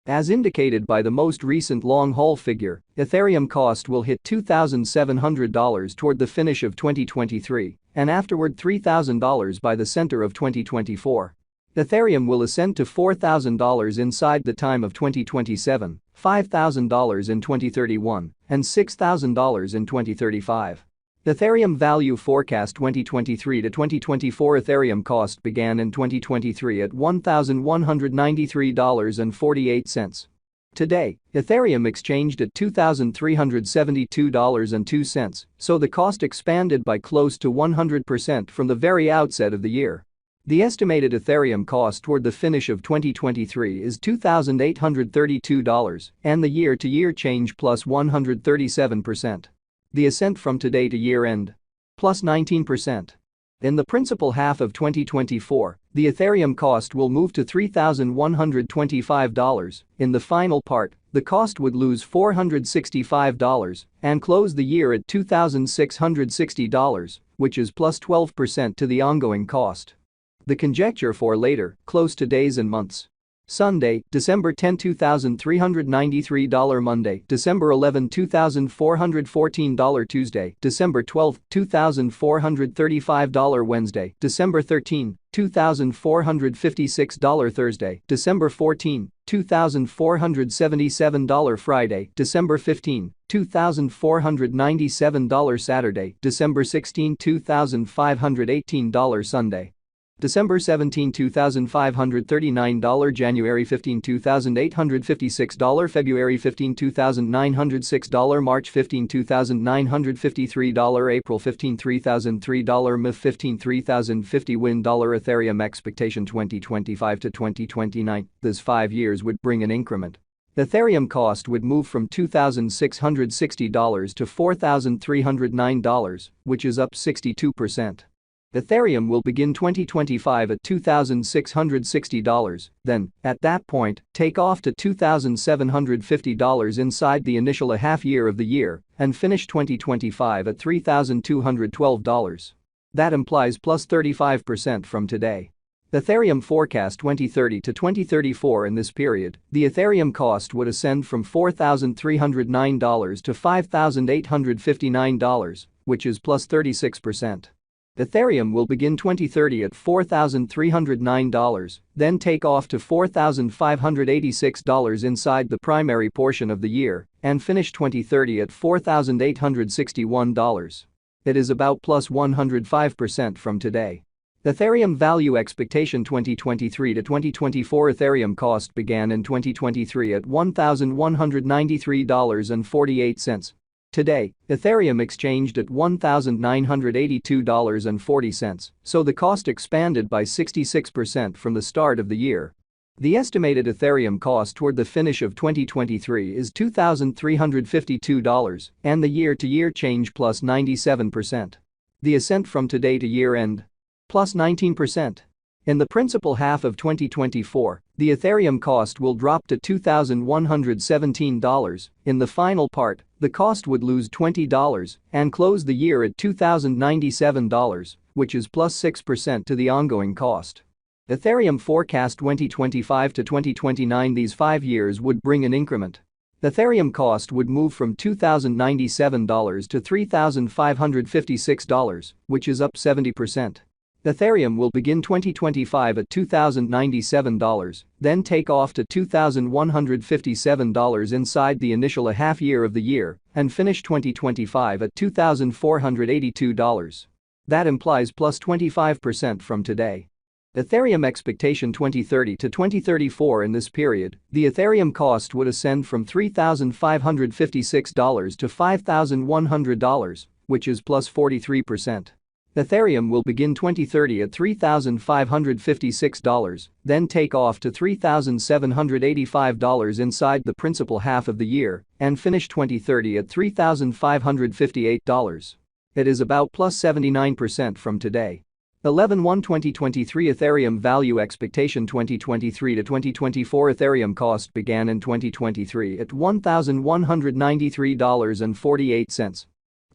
As indicated by the most recent long-haul figure, Ethereum cost will hit $2,700 toward the finish of 2023 and afterward $3,000 by the center of 2024. Ethereum will ascend to $4,000 inside the time of 2027, $5,000 in 2031, and $6,000 in 2035. Ethereum Value Forecast 2023 to 2024 Ethereum cost began in 2023 at $1,193.48. Today, Ethereum exchanged at $2,372.02, so the cost expanded by close to 100% from the very outset of the year. The estimated Ethereum cost toward the finish of 2023 is $2,832 and the year-to-year change plus 137%. The ascent from today to year-end plus 19%. In the principal half of 2024, the Ethereum cost will move to $3,125. In the final part, the cost would lose $465 and close the year at $2,660, which is plus 12% to the ongoing cost. The conjecture for later, close to days and months. Sunday, December 10, $2,393 Monday, December 11, $2,414 Tuesday, December 12, $2,435 Wednesday, December 13, $2,456 Thursday, December 14, $2,477 Friday, December 15, $2,497 Saturday, December 16, $2,518 Sunday. December 17, $2,539 January 15, $2,856 February 15, $2,906 March 15, $2,953 April 15, $3,003 May 15, $3,050 win Ethereum expectation 2025 to 2029. This 5 years would bring an increment. Ethereum cost would move from $2,660 to $4,309, which is up 62%. Ethereum will begin 2025 at $2,660, then, at that point, take off to $2,750 inside the initial half year of the year and finish 2025 at $3,212. That implies plus 35% from today. Ethereum forecast 2030 to 2034 in this period, the Ethereum cost would ascend from $4,309 to $5,859, which is plus 36%. Ethereum will begin 2030 at $4,309, then take off to $4,586 inside the primary portion of the year and finish 2030 at $4,861. It is about plus 105% from today. Ethereum Value Expectation 2023 to 2024 Ethereum cost began in 2023 at $1,193.48. Today, Ethereum exchanged at $1,982.40, so the cost expanded by 66% from the start of the year. The estimated Ethereum cost toward the finish of 2023 is $2,352 and the year-to-year change plus 97%. The ascent from today to year-end plus 19%. In the principal half of 2024, the Ethereum cost will drop to $2,117. In the final part, the cost would lose $20 and close the year at $2,097, which is plus 6% to the ongoing cost. Ethereum forecast 2025 to 2029 these 5 years would bring an increment. Ethereum cost would move from $2,097 to $3,556, which is up 70%. Ethereum will begin 2025 at $2,097, then take off to $2,157 inside the initial half year of the year and finish 2025 at $2,482. That implies plus 25% from today. Ethereum expectation 2030 to 2034 in this period, the Ethereum cost would ascend from $3,556 to $5,100, which is plus 43%. Ethereum will begin 2030 at $3,556, then take off to $3,785 inside the principal half of the year and finish 2030 at $3,558. It is about plus 79% from today. 11/1/2023 Ethereum Value Expectation 2023 to 2024 Ethereum cost began in 2023 at $1,193.48.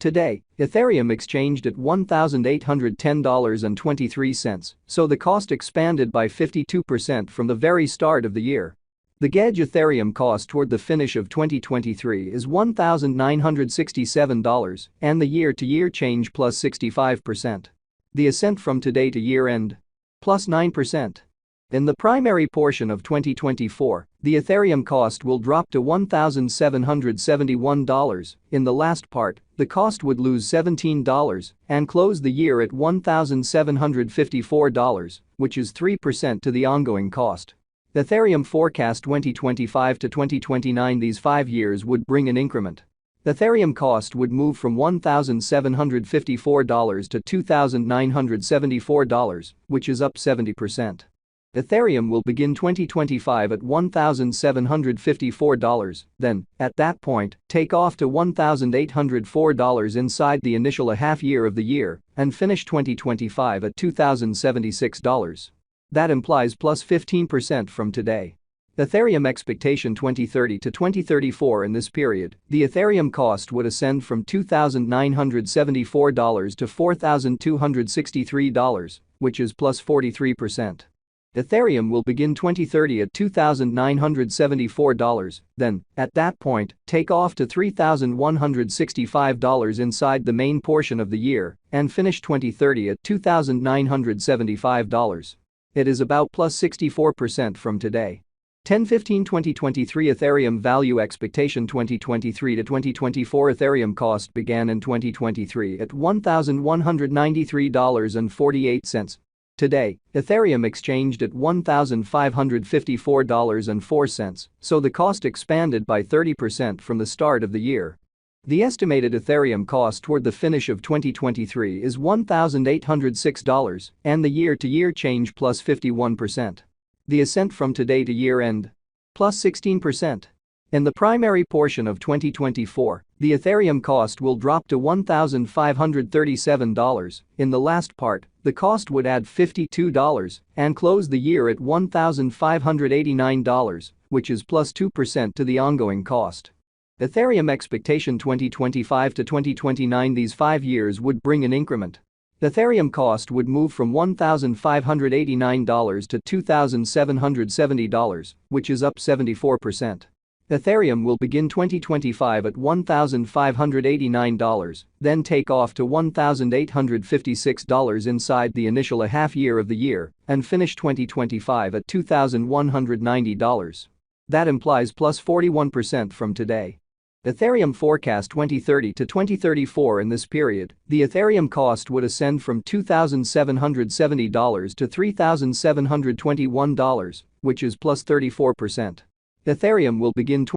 Today, Ethereum exchanged at $1,810.23, so the cost expanded by 52% from the very start of the year. The gauge Ethereum cost toward the finish of 2023 is $1,967 and the year-to-year change plus 65%. The ascent from today to year-end? Plus 9%. In the primary portion of 2024, the Ethereum cost will drop to $1,771. In the last part, the cost would lose $17 and close the year at $1,754, which is 3% to the ongoing cost. Ethereum forecast 2025 to 2029. These 5 years would bring an increment. Ethereum cost would move from $1,754 to $2,974, which is up 70%. Ethereum will begin 2025 at $1,754, then, at that point, take off to $1,804 inside the initial half year of the year and finish 2025 at $2,076. That implies plus 15% from today. Ethereum expectation 2030 to 2034. In this period, the Ethereum cost would ascend from $2,974 to $4,263, which is plus 43%. Ethereum will begin 2030 at $2,974, then, at that point, take off to $3,165 inside the main portion of the year and finish 2030 at $2,975. It is about plus 64% from today. 10/15/2023 Ethereum value expectation 2023 to 2024 Ethereum cost began in 2023 at $1,193.48. Today, Ethereum exchanged at $1,554.04, so the cost expanded by 30% from the start of the year. The estimated Ethereum cost toward the finish of 2023 is $1,806 and the year-to-year change plus 51%. The ascent from today to year-end? Plus 16%. In the primary portion of 2024, the Ethereum cost will drop to $1,537. In the last part, the cost would add $52 and close the year at $1,589, which is plus 2% to the ongoing cost. Ethereum expectation 2025 to 2029. These 5 years would bring an increment. Ethereum cost would move from $1,589 to $2,770, which is up 74%. Ethereum will begin 2025 at $1,589, then take off to $1,856 inside the initial half year of the year and finish 2025 at $2,190. That implies plus 41% from today. Ethereum forecast 2030 to 2034. In this period, the Ethereum cost would ascend from $2,770 to $3,721, which is plus 34%. Ethereum will begin